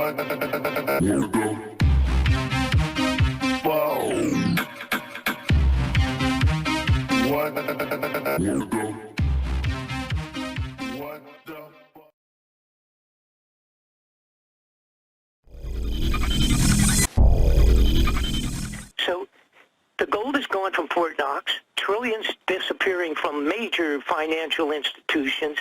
So the gold is gone from Fort Knox, trillions disappearing from major financial institutions,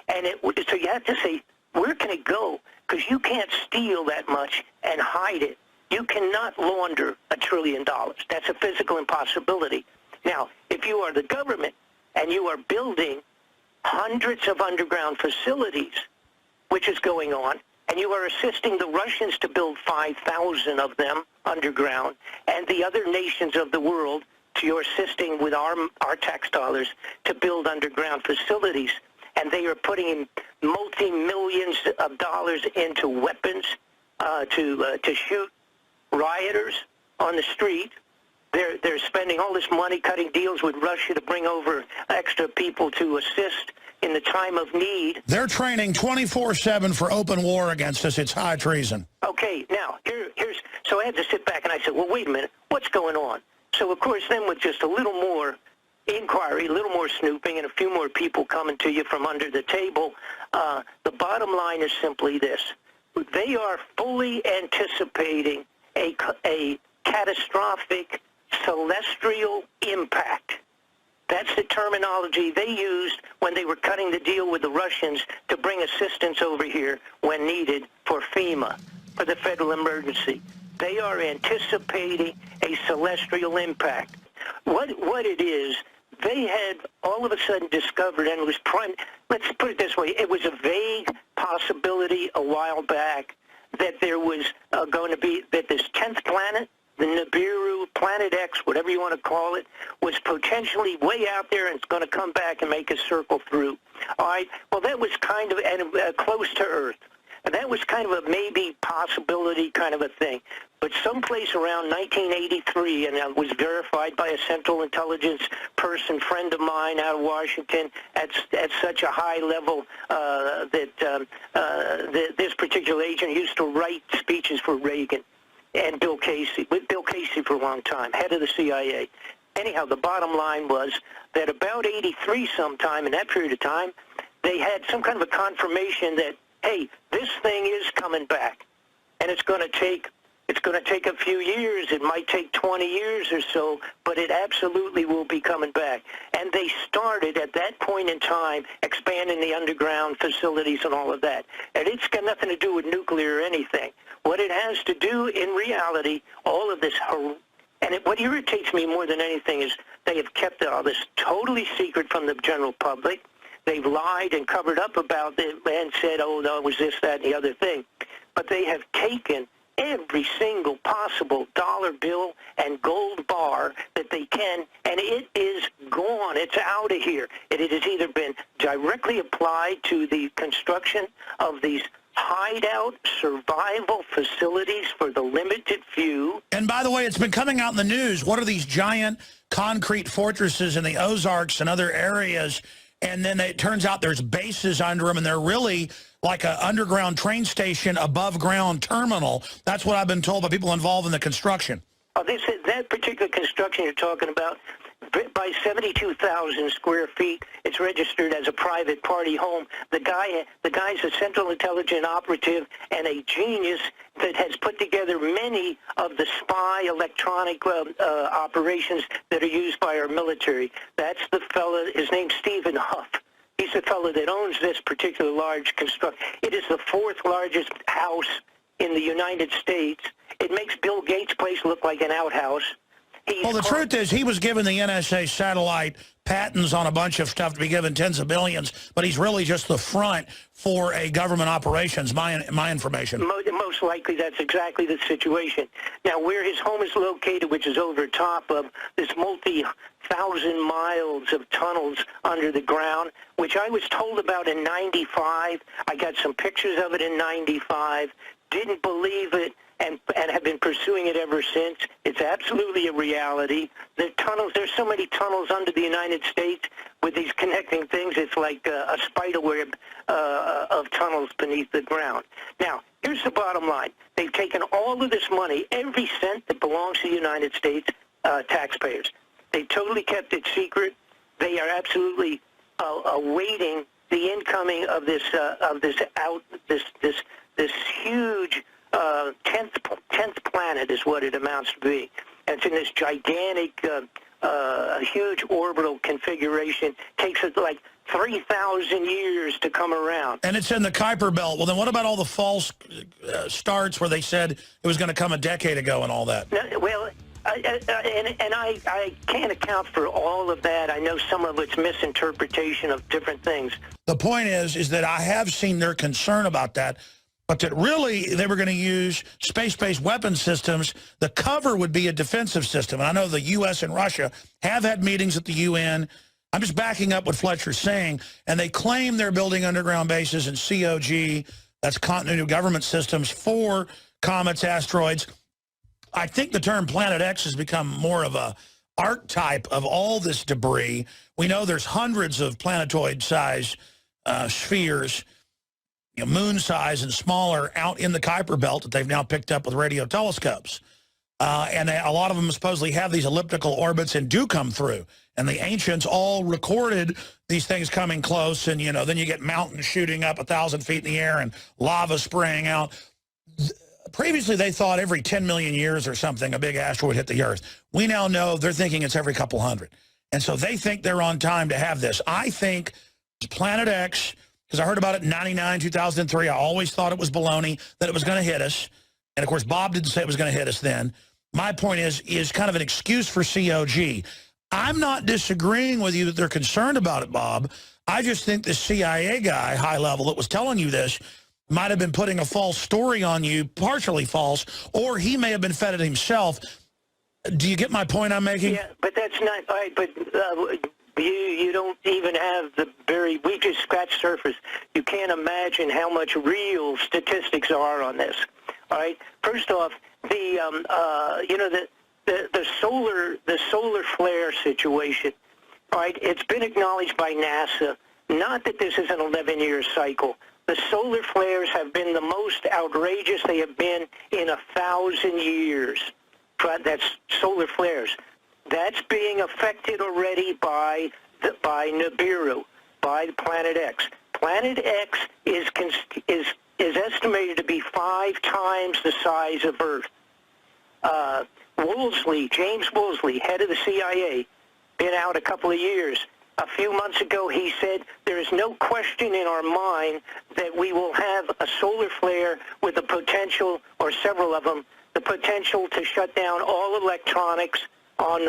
and so you have to say, where can it go? Because you can't steal that much and hide it. You cannot launder $1 trillion. That's a physical impossibility. Now, if you are the government and you are building hundreds of underground facilities, which is going on, and you are assisting the Russians to build 5,000 of them underground, and the other nations of the world, you're assisting with our tax dollars to build underground facilities, and they are putting in multi-millions of dollars into weapons to shoot rioters on the street. They're spending all this money cutting deals with Russia to bring over extra people to assist in the time of need. They're training 24/7 for open war against us. It's high treason. Okay, now, so I had to sit back and I said, well, wait a minute, what's going on? So, of course, then with just a little more inquiry, a little more snooping, and a few more people coming to you from under the table, the bottom line is simply this. They are fully anticipating a catastrophic celestial impact. That's the terminology they used when they were cutting the deal with the Russians to bring assistance over here when needed for FEMA, for the federal emergency. They are anticipating a celestial impact. What it is, they had all of a sudden discovered, and it was let's put it this way, it was a vague possibility a while back that there was going to be, that this 10th planet, the Nibiru, Planet X, whatever you want to call it, was potentially way out there and it's going to come back and make a circle through. All right, well, that was kind of close to Earth. And that was kind of a maybe possibility kind of a thing. But someplace around 1983, and it was verified by a Central Intelligence person, friend of mine out of Washington, at such a high level that this particular agent used to write speeches for Reagan and Bill Casey, with Bill Casey for a long time, head of the CIA. Anyhow, the bottom line was that about 83 sometime, in that period of time, they had some kind of a confirmation that, hey, this thing is coming back, and it's going to take a few years. It might take 20 years or so, but it absolutely will be coming back. And they started at that point in time expanding the underground facilities and all of that. And it's got nothing to do with nuclear or anything. What it has to do in reality, all of this, what irritates me more than anything is they have kept all this totally secret from the general public. They've lied and covered up about it and said, oh, no, it was this, that, and the other thing. But they have taken every single possible dollar bill and gold bar that they can, and it is gone. It's out of here. It has either been directly applied to the construction of these hideout survival facilities for the limited few. And by the way, it's been coming out in the news. What are these giant concrete fortresses in the Ozarks and other areas? And then it turns out there's bases under them, and they're really like an underground train station, above ground terminal. That's what I've been told by people involved in the construction. Oh, that particular construction you're talking about, by 72,000 square feet, it's registered as a private party home. The guy's a Central Intelligence operative and a genius that has put together many of the spy electronic operations that are used by our military. That's the fellow, his name's Stephen Huff. He's the fellow that owns this particular large construction. It is the 4th largest house in the United States. It makes Bill Gates' place look like an outhouse. Well, the truth is he was given the NSA satellite patents on a bunch of stuff to be given tens of billions, but he's really just the front for a government operations, my information. Most likely that's exactly the situation. Now, where his home is located, which is over top of this multi-thousand miles of tunnels under the ground, which I was told about in 95. I got some pictures of it in 95. Didn't believe it. and have been pursuing it ever since. It's absolutely a reality. The tunnels, there's so many tunnels under the United States with these connecting things. It's like a spider web of tunnels beneath the ground. Now, here's the bottom line. They've taken all of this money, every cent that belongs to the United States taxpayers. They totally kept it secret. They are absolutely awaiting the incoming of this huge 10th planet is what it amounts to be. And it's in this gigantic, huge orbital configuration. Takes it like 3,000 years to come around. And it's in the Kuiper Belt. Well, then what about all the false starts where they said it was going to come a decade ago and all that? No, well, I can't account for all of that. I know some of it's misinterpretation of different things. The point is that I have seen their concern about that, but that really they were going to use space-based weapon systems. The cover would be a defensive system. And I know the U.S. and Russia have had meetings at the UN. I'm just backing up what Fletcher's saying, and they claim they're building underground bases in COG, that's continuity of government systems, for comets, asteroids. I think the term Planet X has become more of a archetype of all this debris. We know there's hundreds of planetoid-sized spheres, moon size and smaller, out in the Kuiper Belt that they've now picked up with radio telescopes. And a lot of them supposedly have these elliptical orbits and do come through. And the ancients all recorded these things coming close, and, then you get mountains shooting up 1,000 feet in the air and lava spraying out. Previously, they thought every 10 million years or something, a big asteroid hit the Earth. We now know they're thinking it's every couple hundred. And so they think they're on time to have this. I think Planet X, because I heard about it in 99, 2003. I always thought it was baloney, that it was going to hit us. And, of course, Bob didn't say it was going to hit us then. My point is kind of an excuse for COG. I'm not disagreeing with you that they're concerned about it, Bob. I just think the CIA guy, high level, that was telling you this might have been putting a false story on you, partially false, or he may have been fed it himself. Do you get my point I'm making? Yeah, but that's not right. But you don't even have we just scratched surface. You can't imagine how much real statistics are on this. All right. First off, the solar flare situation. All right. It's been acknowledged by NASA. Not that this is an 11-year cycle. The solar flares have been the most outrageous they have been in 1,000 years. That's solar flares. That's being affected already by Nibiru, by Planet X. Planet X is estimated to be 5 times the size of Earth. James Woolsey, head of the CIA, been out a couple of years. A few months ago, he said, there is no question in our mind that we will have a solar flare with the potential, or several of them, the potential to shut down all electronics on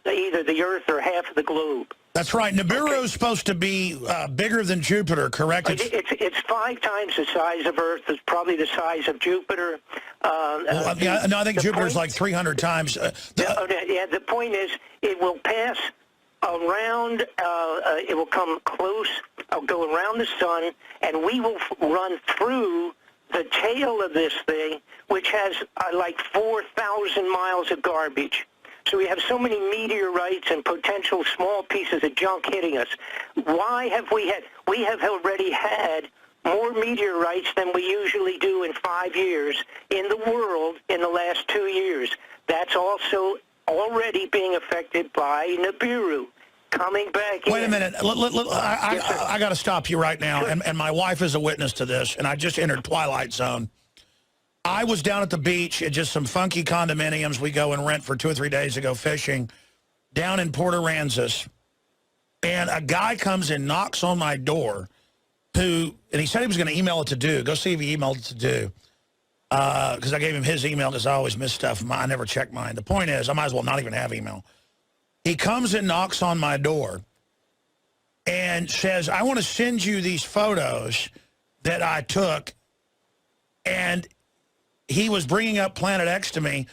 either the Earth or half of the globe. That's right. Nibiru is supposed to be bigger than Jupiter, correct? It's 5 times the size of Earth. It's probably the size of Jupiter. I think Jupiter's like 300 times. The point is, it will pass around, it will come close, go around the sun, and we will run through the tail of this thing, which has like 4,000 miles of garbage. So we have so many meteorites and potential small pieces of junk hitting us. Why have we have already had more meteorites than we usually do in 5 years in the world in the last 2 years. That's also already being affected by Nibiru. Coming back Wait a minute. I got to stop you right now, and my wife is a witness to this, and I just entered Twilight Zone. I was down at the beach at just some funky condominiums we go and rent for 2 or 3 days to go fishing down in Port Aransas, and a guy comes and knocks on my door and he said he was going to email it to Do. Go see if he emailed it to Do. Because I gave him his email because I always miss stuff. I never check mine. The point is, I might as well not even have email. He comes and knocks on my door and says, I want to send you these photos that I took. And he was bringing up Planet X to me,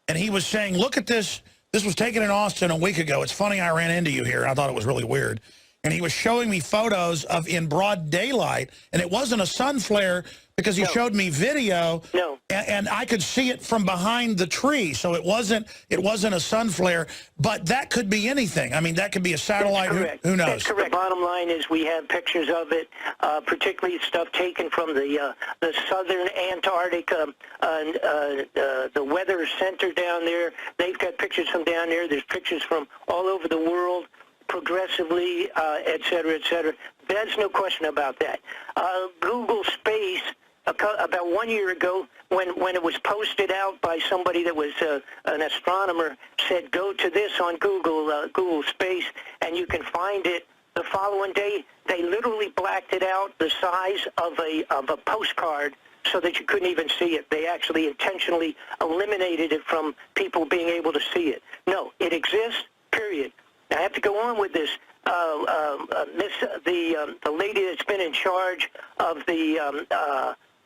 and he was saying, look at this. This was taken in Austin a week ago. It's funny I ran into you here. I thought it was really weird. And he was showing me photos of in broad daylight, and it wasn't a sun flare, Because he showed me video, No. and I could see it from behind the tree, so it wasn't a sun flare, but that could be anything. I mean, that could be a satellite. Who knows? That's correct. The bottom line is we have pictures of it, particularly stuff taken from the southern Antarctic, the weather center down there. They've got pictures from down there. There's pictures from all over the world, progressively, et cetera, et cetera. There's no question about that. Google Space, about 1 year ago, when it was posted out by somebody that was an astronomer, said go to this on Google Space, and you can find it. The following day, they literally blacked it out the size of a postcard so that you couldn't even see it. They actually intentionally eliminated it from people being able to see it. No, it exists, period. I have to go on with this. The lady that's been in charge of the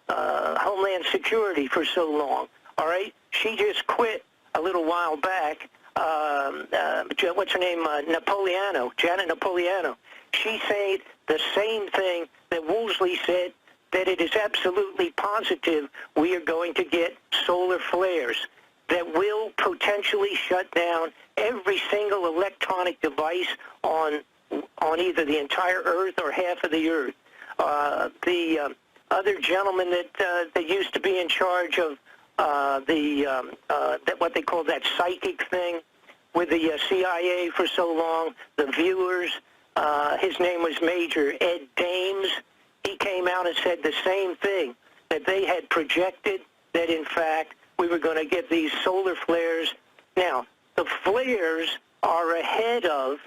Homeland Security for so long, all right? She just quit a little while back. What's her name? Janet Napolitano. She said the same thing that Woolsey said, that it is absolutely positive we are going to get solar flares that will potentially shut down every single electronic device on either the entire Earth or half of the Earth. The other gentleman that used to be in charge of what they call that psychic thing with the CIA for so long, the viewers, his name was Major Ed Dames. He came out and said the same thing, that they had projected that, in fact, we were going to get these solar flares. Now, the flares are ahead of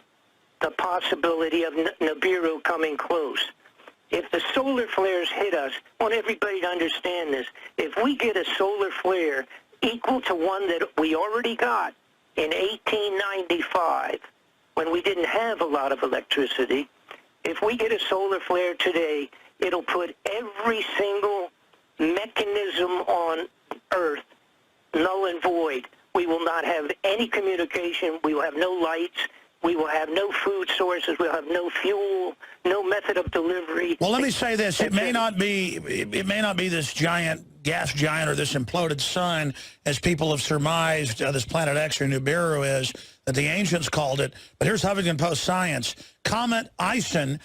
the possibility of Nibiru coming close. If the solar flares hit us, I want everybody to understand this. If we get a solar flare equal to one that we already got in 1895, when we didn't have a lot of electricity, if we get a solar flare today, it'll put every single mechanism on Earth null and void. We will not have any communication. We will have no lights. We will have no food sources. We'll have no fuel, no method of delivery. Well, let me say this: it may not be this giant gas giant or this imploded sun, as people have surmised this Planet X or Nibiru is, that the ancients called it. But here's Huffington Post Science: Comet Ison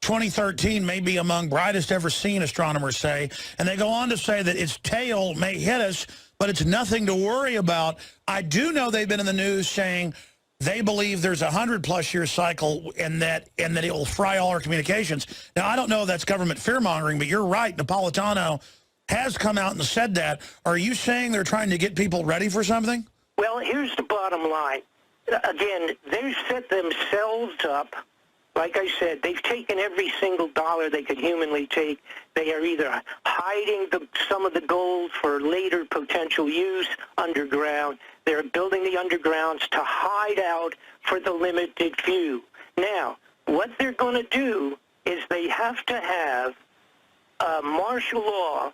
2013 may be among brightest ever seen, astronomers say, and they go on to say that its tail may hit us, but it's nothing to worry about. I do know they've been in the news saying they believe there's a 100+ year cycle and that it will fry all our communications. Now, I don't know if that's government fear-mongering, but you're right. Napolitano has come out and said that. Are you saying they're trying to get people ready for something? Well, here's the bottom line. Again, they've set themselves up. Like I said, they've taken every single dollar they could humanly take. They are either hiding some of the gold for later potential use underground. They're building the undergrounds to hide out for the limited few. Now, what they're going to do is they have to have martial law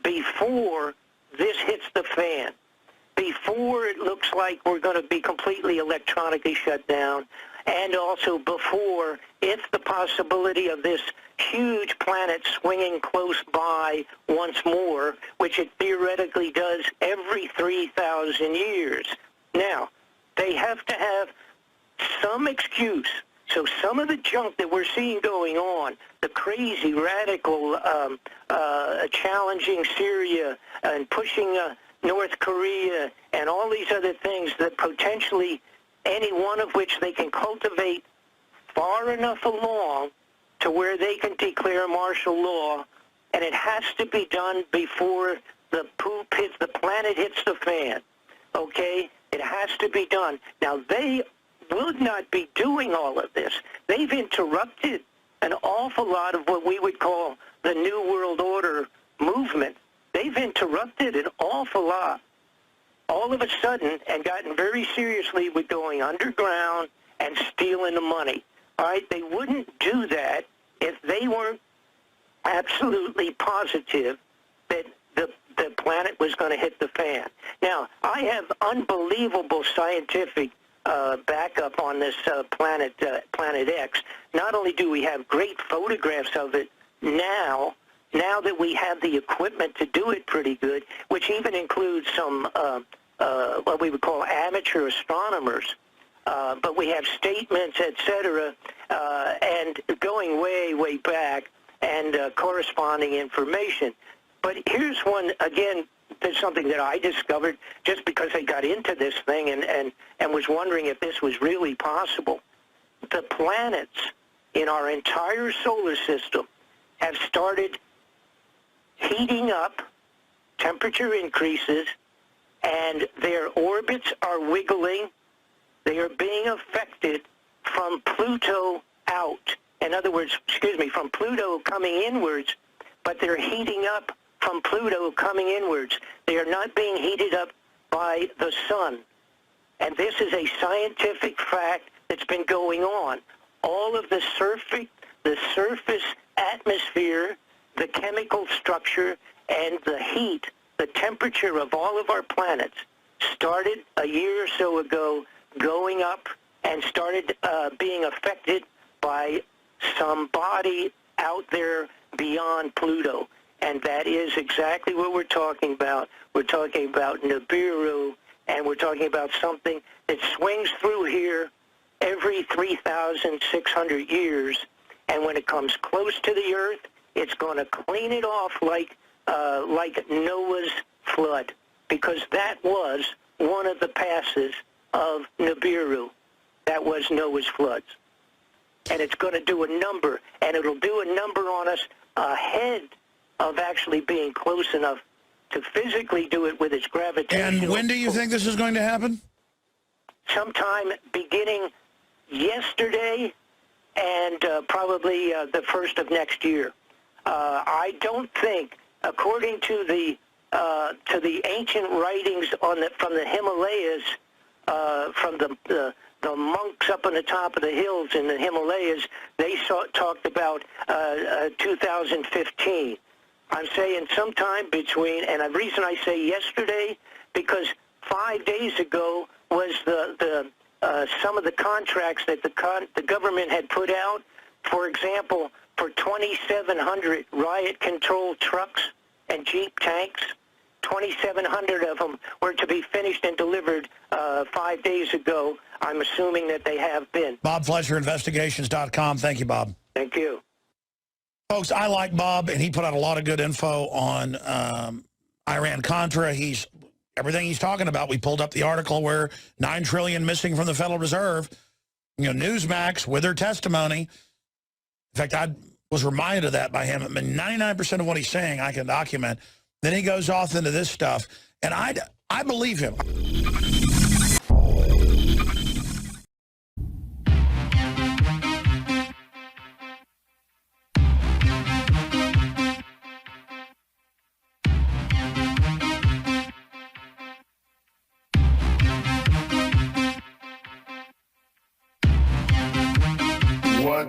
before this hits the fan, before it looks like we're going to be completely electronically shut down, and also before, if the possibility of this huge planet swinging close by once more, which it theoretically does every 3,000 years. Now, they have to have some excuse. So some of the junk that we're seeing going on, the crazy, radical, challenging Syria and pushing North Korea and all these other things that potentially, any one of which they can cultivate far enough along to where they can declare martial law, and it has to be done before the planet hits the fan, okay? It has to be done. Now, they would not be doing all of this. They've interrupted an awful lot of what we would call the New World Order movement. They've interrupted an awful lot all of a sudden and gotten very seriously with going underground and stealing the money. All right, they wouldn't do that if they weren't absolutely positive that the planet was going to hit the fan. Now, I have unbelievable scientific backup on this Planet X. Not only do we have great photographs of it now, now that we have the equipment to do it pretty good, which even includes some what we would call amateur astronomers, but we have statements, etc., and going way, way back, and corresponding information. But here's one, again, there's something that I discovered just because I got into this thing and was wondering if this was really possible. The planets in our entire solar system have started heating up, temperature increases, and their orbits are wiggling. They are being affected from Pluto out. In other words, from Pluto coming inwards, but they're heating up from Pluto coming inwards. They are not being heated up by the sun. And this is a scientific fact that's been going on. All of the surface atmosphere, the chemical structure, and the heat, the temperature of all of our planets started a year or so ago going up and started being affected by some body out there beyond Pluto. And that is exactly what we're talking about. We're talking about Nibiru, and we're talking about something that swings through here every 3,600 years. And when it comes close to the Earth, it's going to clean it off like Noah's flood, because that was one of the passes of Nibiru. That was Noah's floods. And it's going to do a number, and it'll do a number on us ahead of actually being close enough to physically do it with its gravitational... And when do you think this is going to happen? Sometime beginning yesterday and probably the first of next year. I don't think, according to the ancient writings from the Himalayas, from the monks up on the top of the hills in the Himalayas, they talked about 2015. I'm saying sometime between, and the reason I say yesterday, because 5 days ago was some of the contracts that the government had put out. For example, for 2,700 riot-controlled trucks and Jeep tanks, 2,700 of them were to be finished and delivered 5 days ago. I'm assuming that they have been. Bob Fletcher, investigations.com. Thank you, Bob. Thank you. Folks, I like Bob, and he put out a lot of good info on Iran-Contra. Everything he's talking about, we pulled up the article where $9 trillion missing from the Federal Reserve. You know, Newsmax with their testimony. In fact, I was reminded of that by him. I mean, 99% of what he's saying I can document. Then he goes off into this stuff, and I believe him. What?